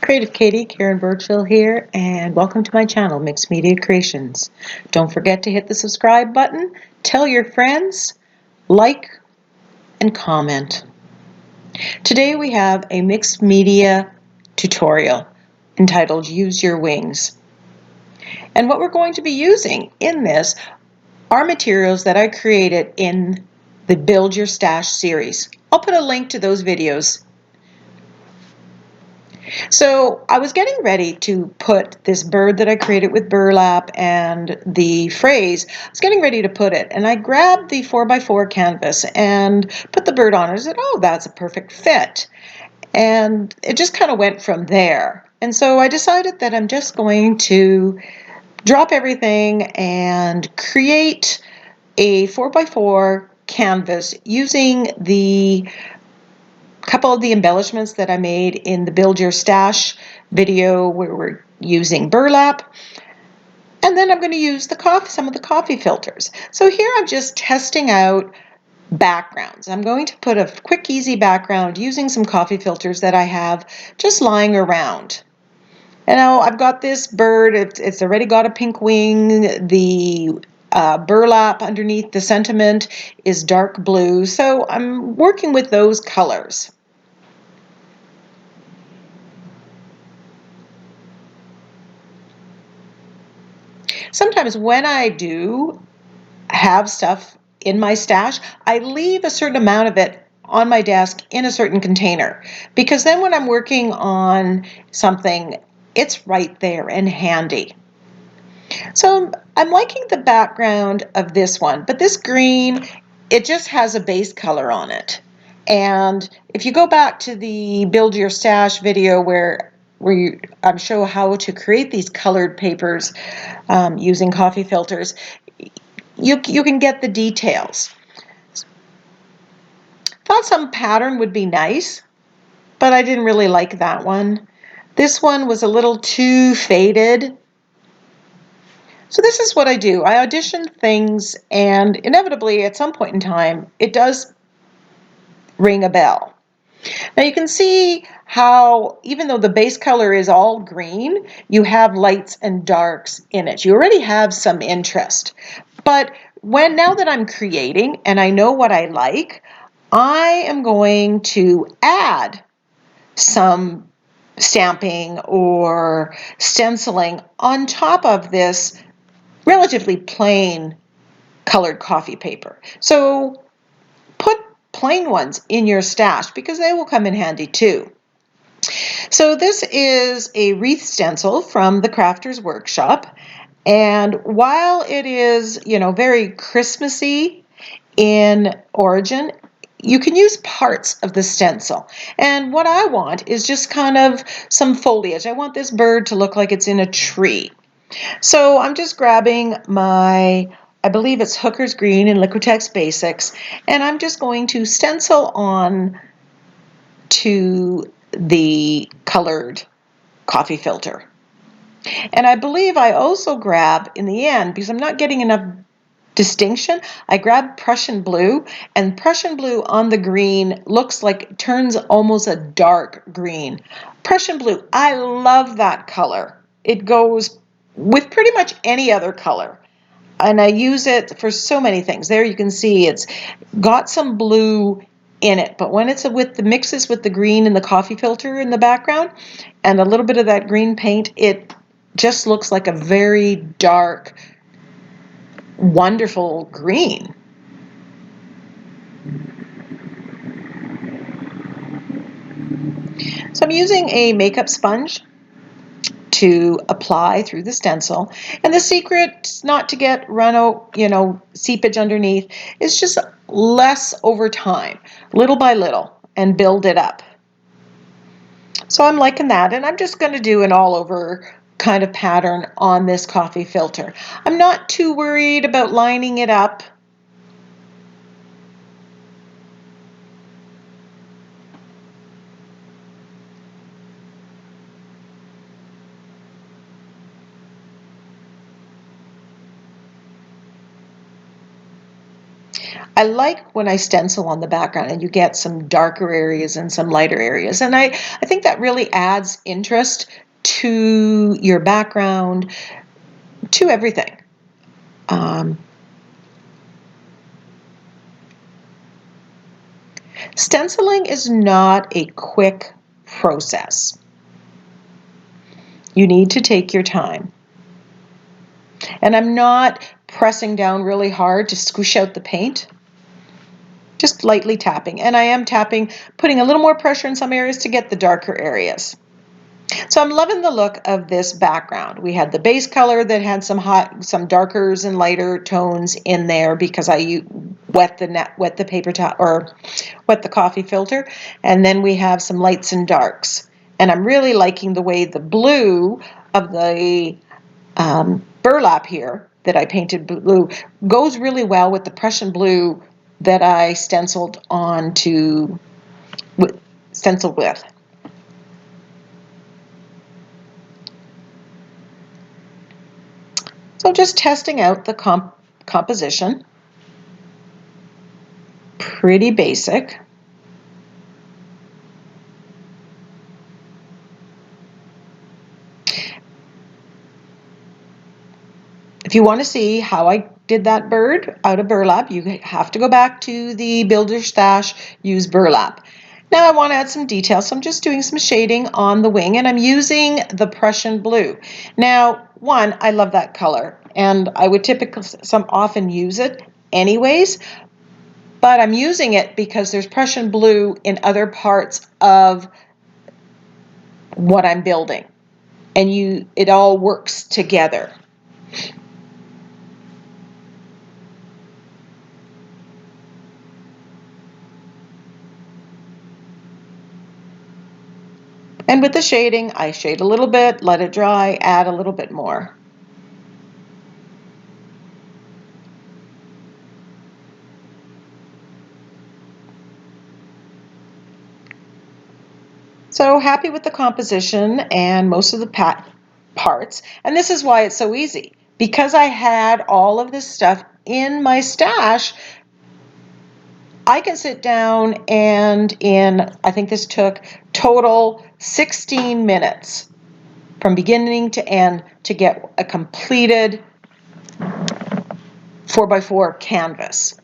Creative Katie, Karen Burchill here, and welcome to my channel, Mixed Media Creations. Don't forget to hit the subscribe button, tell your friends, like, and comment. Today we have a mixed media tutorial entitled Use Your Wings. And what we're going to be using in this are materials that I created in the Build Your Stash series. I'll put a link to those videos. So I was getting ready to put this bird that I created with burlap and the phrase, I was getting ready to put it, and I grabbed the 4x4 canvas and put the bird on it. I said, oh, that's a perfect fit. And it just kind of went from there. And so I decided that I'm just going to drop everything and create a 4x4 canvas using the couple of the embellishments that I made in the Build Your Stash video where we're using burlap. And then I'm going to use some of the coffee filters. So here I'm just testing out backgrounds. I'm going to put a quick, easy background using some coffee filters that I have just lying around. And now I've got this bird, it's already got a pink wing. The burlap underneath the sentiment is dark blue. So I'm working with those colors. Sometimes when I do have stuff in my stash, I leave a certain amount of it on my desk in a certain container, because then when I'm working on something, it's right there and handy. So I'm liking the background of this one, but this green, it just has a base color on it. And if you go back to the Build Your Stash video where I show how to create these colored papers using coffee filters, you can get the details. Thought some pattern would be nice, but I didn't really like that one. This one was a little too faded. So this is what I do. I audition things, and inevitably at some point in time, it does ring a bell. Now you can see how even though the base color is all green, you have lights and darks in it. You already have some interest. But now that I'm creating and I know what I like, I am going to add some stamping or stenciling on top of this relatively plain colored coffee paper. So put plain ones in your stash because they will come in handy too. So this is a wreath stencil from the Crafter's Workshop, and while it is, very Christmassy in origin, you can use parts of the stencil. And what I want is just kind of some foliage. I want this bird to look like it's in a tree. So I'm just grabbing I believe it's Hooker's Green in Liquitex Basics, and I'm just going to stencil on to the colored coffee filter. And I believe I also grab, in the end, because I'm not getting enough distinction, I grab Prussian blue, and Prussian blue on the green turns almost a dark green. Prussian blue, I love that color. It goes with pretty much any other color. And I use it for so many things. There you can see it's got some blue in it, but when it's mixes with the green and the coffee filter in the background and a little bit of that green paint, it just looks like a very dark, wonderful green. So I'm using a makeup sponge to apply through the stencil, and the secret not to get seepage underneath is just less over time, little by little, and build it up. So I'm liking that, and I'm just going to do an all over kind of pattern on this coffee filter. I'm not too worried about lining it up. I like when I stencil on the background and you get some darker areas and some lighter areas. And I think that really adds interest to your background, to everything. Stenciling is not a quick process. You need to take your time. And I'm not pressing down really hard to squish out the paint, just lightly tapping. And I am tapping, putting a little more pressure in some areas to get the darker areas. So I'm loving the look of this background. We had the base color that had some darkers and lighter tones in there because I wet the paper towel or wet the coffee filter, and then we have some lights and darks. And I'm really liking the way the blue of the burlap here that I painted blue goes really well with the Prussian blue that I stenciled with. So just testing out the composition. Pretty basic. If you want to see how I did that bird out of burlap, you have to go back to the Builder Stash, use burlap. Now I want to add some detail, so I'm just doing some shading on the wing, and I'm using the Prussian blue. Now, one, I love that color, and I would often use it anyways, but I'm using it because there's Prussian blue in other parts of what I'm building, and it all works together. And with the shading, I shade a little bit, let it dry, add a little bit more. So happy with the composition and most of the parts. And this is why it's so easy. Because I had all of this stuff in my stash, I can sit down and I think this took total 16 minutes from beginning to end to get a completed 4x4 canvas.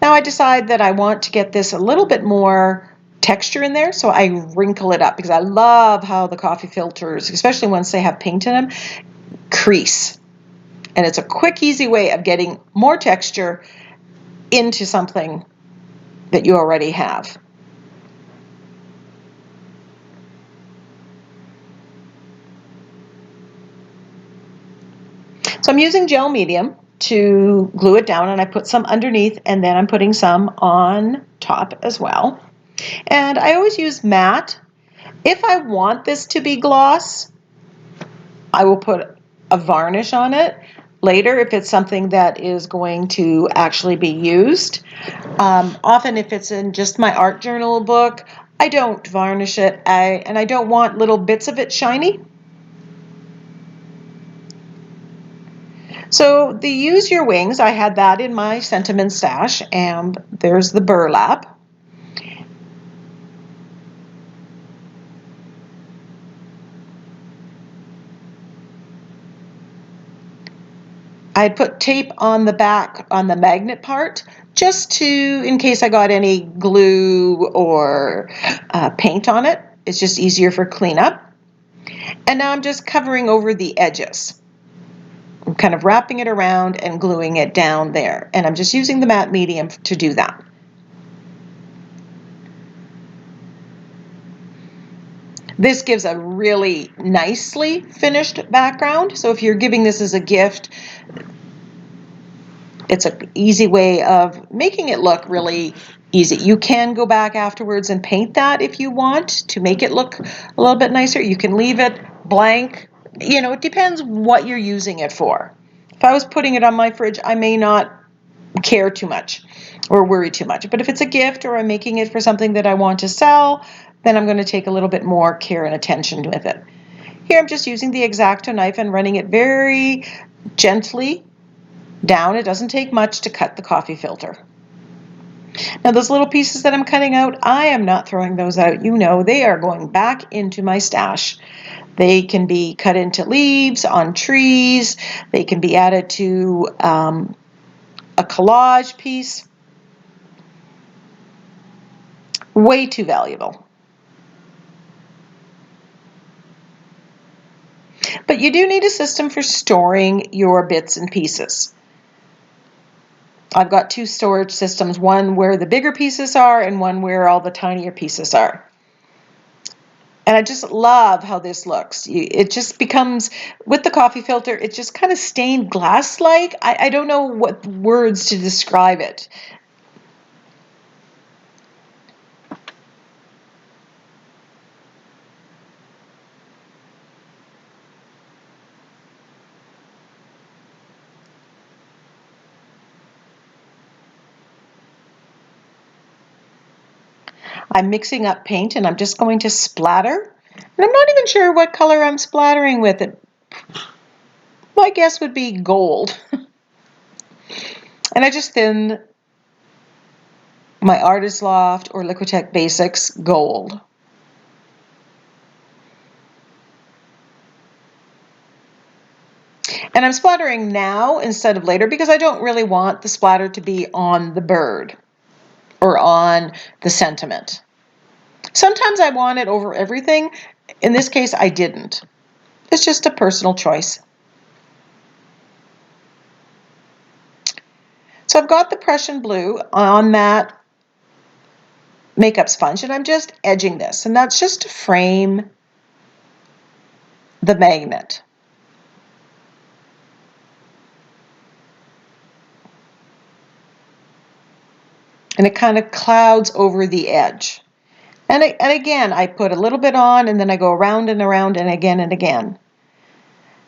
Now I decide that I want to get this a little bit more texture in there, so I wrinkle it up because I love how the coffee filters, especially once they have paint in them, crease. And it's a quick, easy way of getting more texture into something that you already have. So I'm using gel medium to glue it down, and I put some underneath, and then I'm putting some on top as well. And I always use matte. If I want this to be gloss, I will put a varnish on it later if it's something that is going to actually be used. Often if it's in just my art journal book, I don't varnish it, and I don't want little bits of it shiny. So the use your wings, I had that in my sentiment stash, and there's the burlap. I put tape on the back on the magnet part just in case I got any glue or paint on it. It's just easier for cleanup. And now I'm just covering over the edges. I'm kind of wrapping it around and gluing it down there. And I'm just using the matte medium to do that. This gives a really nicely finished background. So if you're giving this as a gift, it's an easy way of making it look really easy. You can go back afterwards and paint that if you want to make it look a little bit nicer. You can leave it blank. You know, it depends what you're using it for. If I was putting it on my fridge, I may not care too much or worry too much. But if it's a gift or I'm making it for something that I want to sell, then I'm going to take a little bit more care and attention with it. Here I'm just using the X-Acto knife and running it very gently down. It doesn't take much to cut the coffee filter. Now those little pieces that I'm cutting out, I am not throwing those out. You know, they are going back into my stash. They can be cut into leaves on trees. They can be added to a collage piece. Way too valuable. But you do need a system for storing your bits and pieces. I've got two storage systems, one where the bigger pieces are and one where all the tinier pieces are. And I just love how this looks. It just becomes, with the coffee filter, it just kind of stained glass-like. I don't know what words to describe it. I'm mixing up paint and I'm just going to splatter. And I'm not even sure what color I'm splattering with it. My guess would be gold. And I just thin my Artist Loft or Liquitex Basics gold. And I'm splattering now instead of later because I don't really want the splatter to be on the bird or on the sentiment. Sometimes I want it over everything. In this case, I didn't. It's just a personal choice. So I've got the Prussian blue on that makeup sponge and I'm just edging this, and that's just to frame the magnet. And it kind of clouds over the edge. And again, I put a little bit on and then I go around and around and again and again.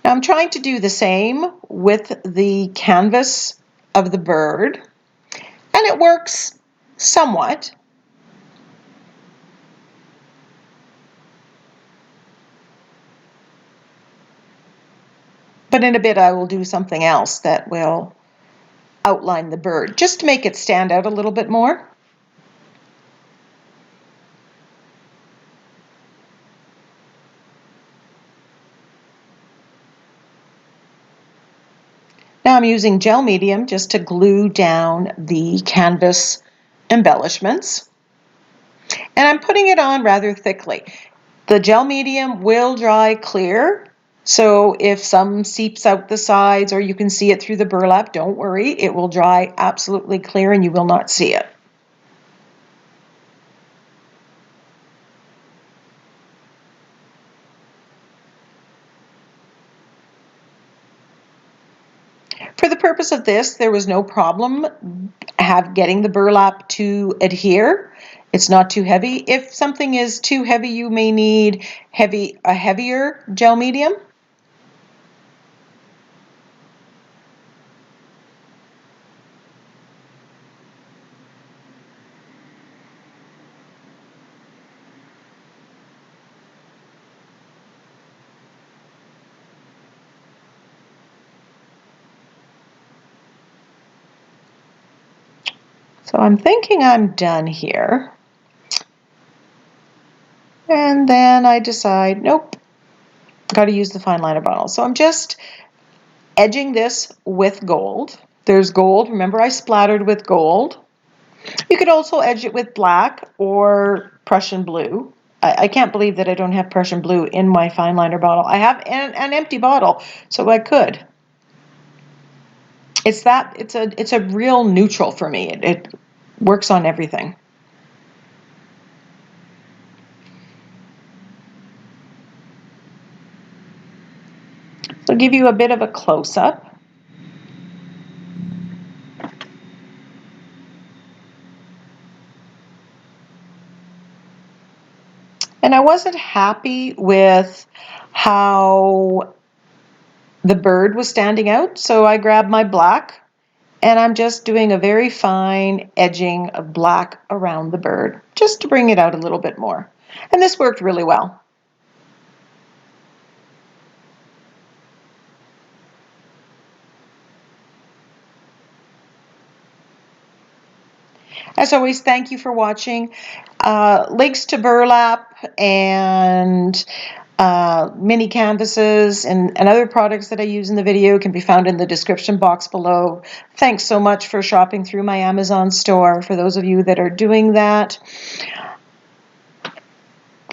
Now I'm trying to do the same with the canvas of the bird, and it works somewhat. But in a bit I will do something else that will outline the bird, just to make it stand out a little bit more. Now I'm using gel medium just to glue down the canvas embellishments. And I'm putting it on rather thickly. The gel medium will dry clear, so if some seeps out the sides or you can see it through the burlap, don't worry, it will dry absolutely clear and you will not see it. For the purpose of this, there was no problem getting the burlap to adhere. It's not too heavy. If something is too heavy, you may need a heavier gel medium. So I'm thinking I'm done here. And then I decide, nope, got to use the fine liner bottle. So I'm just edging this with gold. There's gold. Remember, I splattered with gold. You could also edge it with black or Prussian blue. I can't believe that I don't have Prussian blue in my fine liner bottle. I have an empty bottle, so I could. It's a real neutral for me. It works on everything. So I'll give you a bit of a close-up. And I wasn't happy with how the bird was standing out, so I grabbed my black and I'm just doing a very fine edging of black around the bird, just to bring it out a little bit more. And this worked really well. As always, thank you for watching. Links to burlap and mini canvases and other products that I use in the video can be found in the description box below. Thanks so much for shopping through my Amazon store, for those of you that are doing that.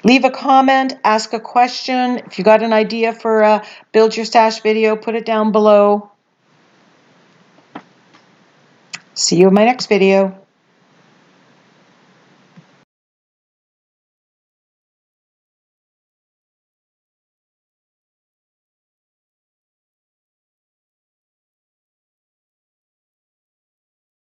Leave a comment, ask a question. If you got an idea for a Build Your Stash video, put it down below. See you in my next video.